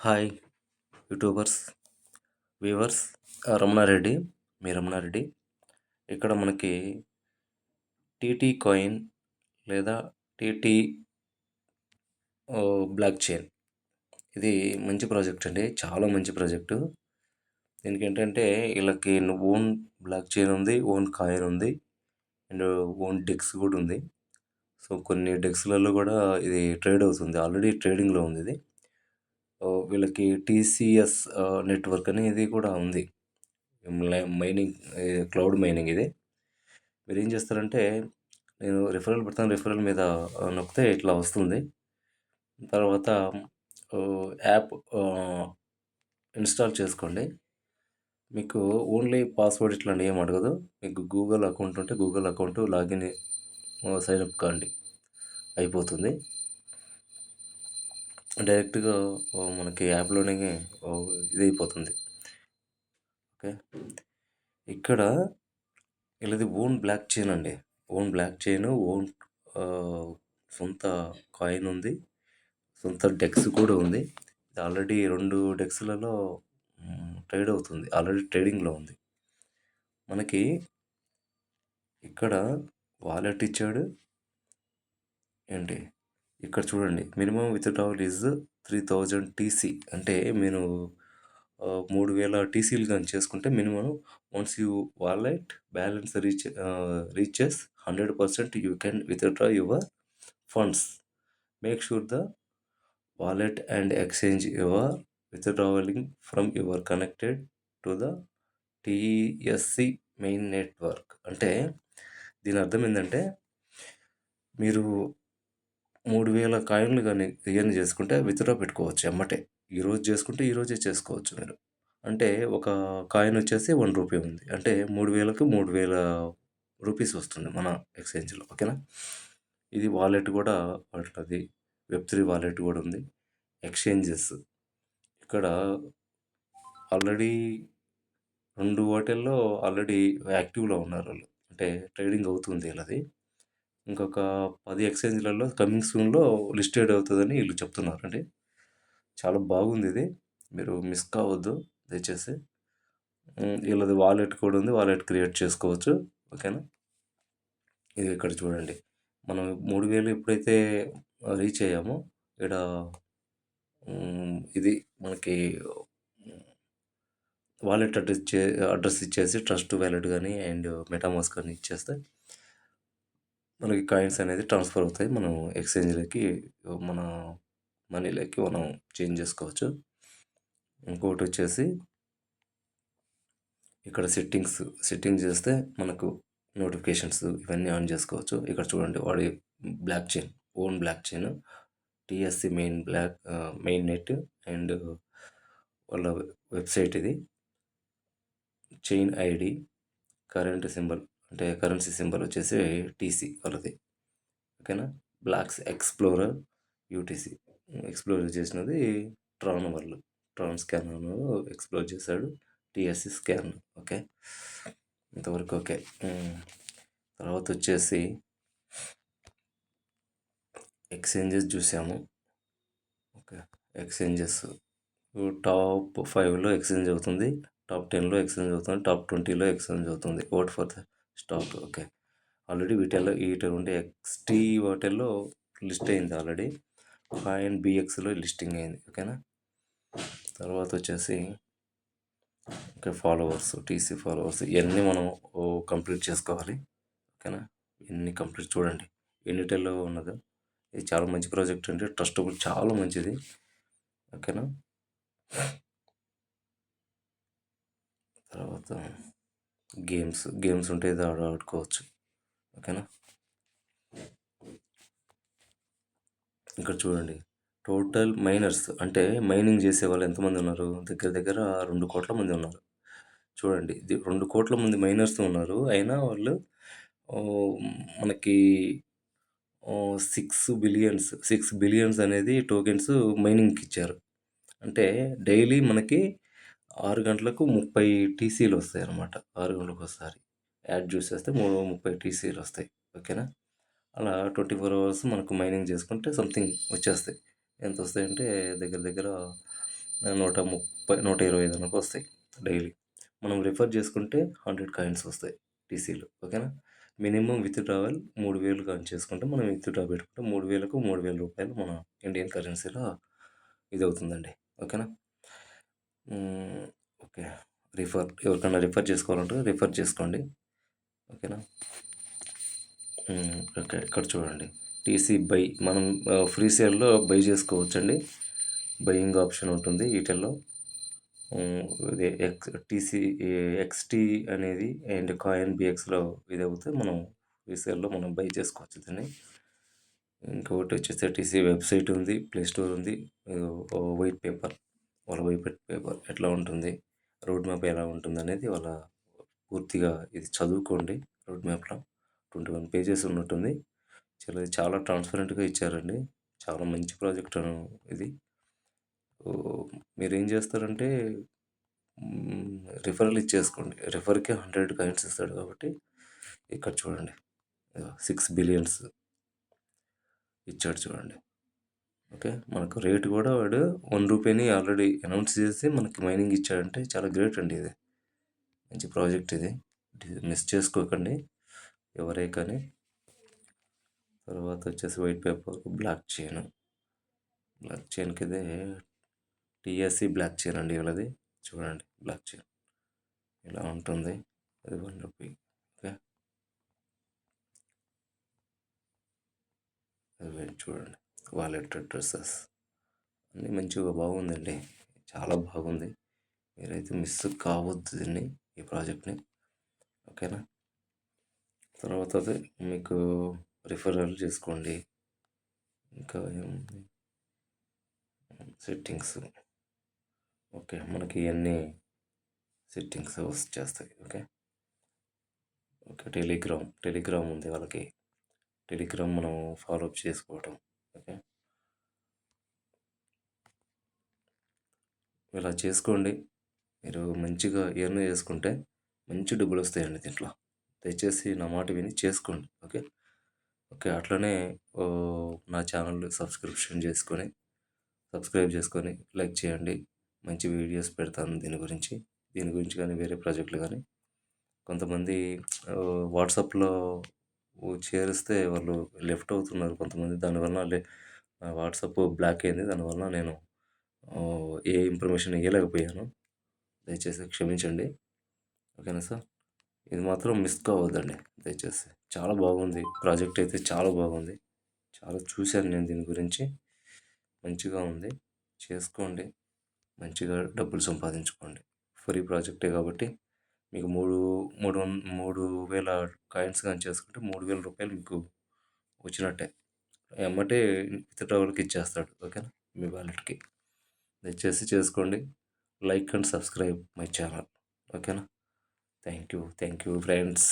Hi YouTubers, viewers. Ramanareddy, మీ రమణారెడ్డి. ఇక్కడ మనకి TT coin లేదా టీటీ బ్లాక్ చైన్, ఇది మంచి ప్రాజెక్ట్ అండి, చాలా మంచి ప్రాజెక్టు. దీనికి ఏంటంటే వీళ్ళకి ఓన్ బ్లాక్ చైన్ ఉంది, ఓన్ కాయిన్ ఉంది, అండ్ ఓన్ డెక్స్ కూడా ఉంది. సో కొన్ని డెక్స్లలో కూడా ఇది ట్రేడ్ అవుతుంది, ఆల్రెడీ ట్రేడింగ్లో ఉంది ఇది. వీళ్ళకి టీసీఎస్ నెట్వర్క్ అనేది కూడా ఉంది, మైనింగ్, క్లౌడ్ మైనింగ్ ఇది. మీరు ఏం చేస్తారంటే, నేను రిఫరల్ పెడతాను, రిఫరల్ మీద నొక్కితే ఇట్లా వస్తుంది. తర్వాత యాప్ ఇన్స్టాల్ చేసుకోండి. మీకు ఓన్లీ పాస్వర్డ్ ఇట్లాంటి ఏం అడగదు. మీకు గూగుల్ అకౌంట్ ఉంటే Google account login sign up కాండి, అయిపోతుంది. డైరెక్ట్గా మనకి యాప్లోనే ఇది అయిపోతుంది. ఓకే, ఇక్కడ వీళ్ళది ఓన్ బ్లాక్ చైన్ అండి, ఓన్ బ్లాక్ చైన్, ఓన్ సొంత కాయిన్ ఉంది, సొంత డెక్స్ కూడా ఉంది. ఇది ఆల్రెడీ 2 డెక్స్లలో ట్రేడ్ అవుతుంది, ఆల్రెడీ ట్రేడింగ్లో ఉంది. మనకి ఇక్కడ వాలెట్ ఇచ్చాడు ఏంటి, ఇక్కడ చూడండి, మినిమం విత్డ్రావల్ ఈజ్ 3000 టీసీ. అంటే మీరు 3000 టీసీలు కానీ చేసుకుంటే minimum, once you wallet balance reaches 100% you can withdraw your funds. Make sure the wallet and exchange your withdrawaling from your connected to the TSC main network. అంటే దీని అర్థం ఏంటంటే, మీరు 3000 కాయిన్లు కానీ ఇవన్నీ చేసుకుంటే విత్డ్రా పెట్టుకోవచ్చు ఎమ్మటే. ఈరోజు చేసుకుంటే ఈరోజే చేసుకోవచ్చు మీరు. అంటే ఒక కాయిన్ వచ్చేసి 1 రూపీ ఉంది అంటే 3000కి 3000 రూపీస్ వస్తుంది మన ఎక్స్చేంజ్లో. ఓకేనా. ఇది వాలెట్ కూడా ఉంటుంది, వెబ్3 వాలెట్ కూడా ఉంది. ఎక్స్చేంజెస్ ఇక్కడ ఆల్రెడీ 2 వాటిల్లో ఆల్రెడీ యాక్టివ్లో ఉన్నారు వాళ్ళు, అంటే ట్రేడింగ్ అవుతుంది వీళ్ళది. ఇంకొక 10 ఎక్స్చేంజ్లలో కమింగ్ సూన్లో లిస్టెడ్ అవుతుందని వీళ్ళు చెప్తున్నారు అండి. చాలా బాగుంది ఇది, మీరు మిస్ కావద్దు దయచేసి. వీళ్ళది వాలెట్ కూడా ఉంది, వాలెట్ క్రియేట్ చేసుకోవచ్చు. ఓకేనా. ఇది ఇక్కడ చూడండి, మనం 3000 ఎప్పుడైతే రీచ్ అయ్యామో, ఇక్కడ ఇది మనకి వాలెట్ అడ్రస్ ఇచ్చేసి ట్రస్ట్ వ్యాలెట్ కానీ అండ్ మెటామాస్క్ కానీ ఇచ్చేస్తే మనకి కాయిన్స్ అనేది ట్రాన్స్ఫర్ అవుతాయి. మనం ఎక్స్చేంజ్లోకి మన మనీలోకి మనం చేంజ్ చేసుకోవచ్చు. ఇంకొకటి వచ్చేసి ఇక్కడ సెట్టింగ్ చేస్తే మనకు నోటిఫికేషన్స్ ఇవన్నీ ఆన్ చేసుకోవచ్చు. ఇక్కడ చూడండి, వాడి block chain, own block chain, TSC main net and వాళ్ళ వెబ్సైట్ ఇది. చైన్ ఐడి, కరెంట్ సింబల్ అంటే కరెన్సీ సింబల్ వచ్చేసి టీసీ వాళ్ళది. ఓకేనా. బ్లాక్స్ ఎక్స్ప్లోరర్ యూటీసీ ఎక్స్ప్లోర్ చేసినది ట్రాన్ వాళ్ళు, ట్రాన్ స్కాన్ ఎక్స్ప్లోర్ చేశాడు, టీఎస్సి స్కాన్. ఓకే, ఇంతవరకు ఓకే. తర్వాత వచ్చేసి ఎక్స్చేంజెస్ చూసాము. ఓకే, ఎక్స్చేంజెస్ టాప్ 5లో ఎక్స్చేంజ్ అవుతుంది, టాప్ 10లో ఎక్స్చేంజ్ అవుతుంది, టాప్ 20లో ఎక్స్చేంజ్ అవుతుంది. Vote for the stock. Okay, already వీటిల్లో ఉండే ఎక్స్టీ వాటిల్లో లిస్ట్ అయింది ఆల్రెడీ, కాయిన్ బిఎక్స్లో లిస్టింగ్ అయింది. ఓకేనా. తర్వాత వచ్చేసి ఓకే, ఫాలోవర్స్, టీసీ ఫాలోవర్స్, ఇవన్నీ మనం కంప్లీట్ చేసుకోవాలి. ఓకేనా. ఇవన్నీ కంప్లీట్ చూడండి ఎన్నిటెల్లో ఉన్నదో. ఇది చాలా మంచి ప్రాజెక్ట్ అండి, ట్రస్టబుల్, చాలా మంచిది. ఓకేనా. తర్వాత గేమ్స్ ఉంటే ఇది ఆడుకోవచ్చు. ఓకేనా. ఇక్కడ చూడండి, టోటల్ మైనర్స్ అంటే మైనింగ్ చేసే వాళ్ళు ఎంతమంది ఉన్నారు, దగ్గర దగ్గర 2 కోట్ల మంది ఉన్నారు. చూడండి, ఇది 2 కోట్ల మంది మైనర్స్ ఉన్నారు, అయినా వాళ్ళు మనకి 6 బిలియన్స్ అనేది టోకెన్స్ మైనింగ్కి ఇచ్చారు. అంటే డైలీ మనకి 6 గంటలకు 30 టీసీలు వస్తాయి అన్నమాట. 6 గంటలకు ఒకసారి యాడ్ చూసేస్తే 30 టీసీలు వస్తాయి. ఓకేనా. అలా 24 అవర్స్ మనకు మైనింగ్ చేసుకుంటే సంథింగ్ వచ్చేస్తాయి. ఎంత వస్తాయంటే దగ్గర దగ్గర 130, 125 దాకా వస్తాయి డైలీ. మనం రిఫర్ చేసుకుంటే 100 కాయిన్స్ వస్తాయి టీసీలు. ఓకేనా? మినిమమ్ విత్‌డ్రావల్ 3000 కాని చేసుకుంటే మనం విత్‌డ్రా పెట్టుకుంటే 3000కు రూ. 3000 మన ఇండియన్ కరెన్సీలో ఇదవుతుందండి. ఓకేనా? హ్మ్. ఓకే. ఎవరికైనా రిఫర్ చేసుకోవాలంటే రిఫర్ చేసుకోండి. ఓకేనా? ఓకే. ఇక్కడ చూడండి. టీసీ బై మనం ఫ్రీ సేల్‌లో బై చేసుకోవచ్చండి. బయింగ్ ఆప్షన్ ఉంటుంది ఈటిల్లో. ఇది టీసీ ఎక్స్‌టీ అనేది అండ్ కాయిన్ బిఎక్స్‌లో ఇదవుతే మనం ఫ్రీ సేల్‌లో మనం బై చేసుకోవచ్చు దీన్ని. ఇంకొకటి వచ్చేసి టీసీ వెబ్‌సైట్ ఉంది. ప్లే స్టోర్ ఉంది. వైట్ పేపర్ వాళ్ళ వైట్ పేపర్ ఎట్లా ఉంటుంది, రోడ్ మ్యాప్ ఎలా ఉంటుందనేది వాళ్ళ పూర్తిగా ఇది చదువుకోండి. రోడ్ మ్యాప్‌లో 21 పేజెస్ ఉన్నట్టుంది. చాలా ట్రాన్స్పరెంట్‌గా ఇచ్చారండి. చాలా మంచి ప్రాజెక్ట్ ఇది. మీరేం చేస్తారంటే హ్మ్, రిఫరల్ ఇచ్చేసుకోండి. రిఫర్‌కి 100 కాయిన్స్ ఇస్తాడు కాబట్టి ఇక్కడ చూడండి. 6 బిలియన్స్ ఇచ్చాడు చూడండి. ఓకే. మనకు రేట్ కూడా వాడు రూ. 1 ఆల్రెడీ అనౌన్స్ చేసి మనకి మైనింగ్ ఇచ్చాడంటే చాలా గ్రేట్ అండి ఇది. మంచి ప్రాజెక్ట్ ఇది. మిస్ చేసుకోకండి ఎవరే కానీ. తర్వాత వచ్చేసి white paper block chain. Block చైన్‌కి ఇదే టీఎస్సీ బ్లాక్ చైన్ అండి వీళ్ళది. చూడండి బ్లాక్ చైన్ ఇలా ఉంటుంది. అది రూ. 1. ఓకే. అది చూడండి. వాలెట్ అడ్రెసెస్ అన్నీ మంచిగా బాగుందండి. చాలా బాగుంది. మీరైతే మిస్ కావద్దు దీన్ని, ఈ ప్రాజెక్ట్‌ని. ఓకేనా? తర్వాత అదే మీకు రిఫరల్ చేసుకోండి. ఇంకా ఏముంది సెట్టింగ్స్. ఓకే. మనకి ఇవన్నీ సెట్టింగ్స్ వచ్చేస్తాయి. ఓకే. ఓకే. టెలిగ్రామ్ ఉంది వాళ్ళకి. టెలిగ్రామ్ మనం ఫాలో అప్ చేసుకోవటం. ఓకే. ఇలా చేసుకోండి. మీరు మంచిగా ఎర్న్ చేసుకుంటే మంచి డబ్బులు వస్తాయండి దీంట్లో. దయచేసి నా మాట విని చేసుకోండి. ఓకే. ఓకే. అట్లనే నా ఛానల్ సబ్స్క్రైబ్ చేసుకొని లైక్ చేయండి. మంచి వీడియోస్ పెడతాను దీని గురించి కానీ వేరే ప్రాజెక్టులు కానీ. కొంతమంది వాట్సాప్‌లో చేరిస్తే వాళ్ళు లెఫ్ట్ అవుతున్నారు కొంతమంది. దానివల్ల వాట్సాప్ బ్లాక్ అయింది. దానివల్ల నేను ఏ ఇన్ఫర్మేషన్ ఇయ్యలేకపోయాను. దయచేసి క్షమించండి. ఓకేనా సార్? ఇది మాత్రం మిస్ కావద్దండి దయచేసి. చాలా బాగుంది. ప్రాజెక్ట్ అయితే చాలా బాగుంది. చాలా చూశాను నేను దీని గురించి. మంచిగా ఉంది. చేసుకోండి. మంచిగా డబ్బులు సంపాదించుకోండి. ఫ్రీ ప్రాజెక్టే కాబట్టి మీకు 3000 కాయిన్స్ గాని చేసుకుంటే రూ. 3000 మీకు వచ్చినట్టే. ఎమ్మటే విత్‌డ్రావల్‌కి ఇచ్చేస్తాడు. ఓకేనా? మీ వాలెట్‌కి. దయచేసి చేసుకోండి. Like and subscribe my channel. ఓకేనా? Thank you friends.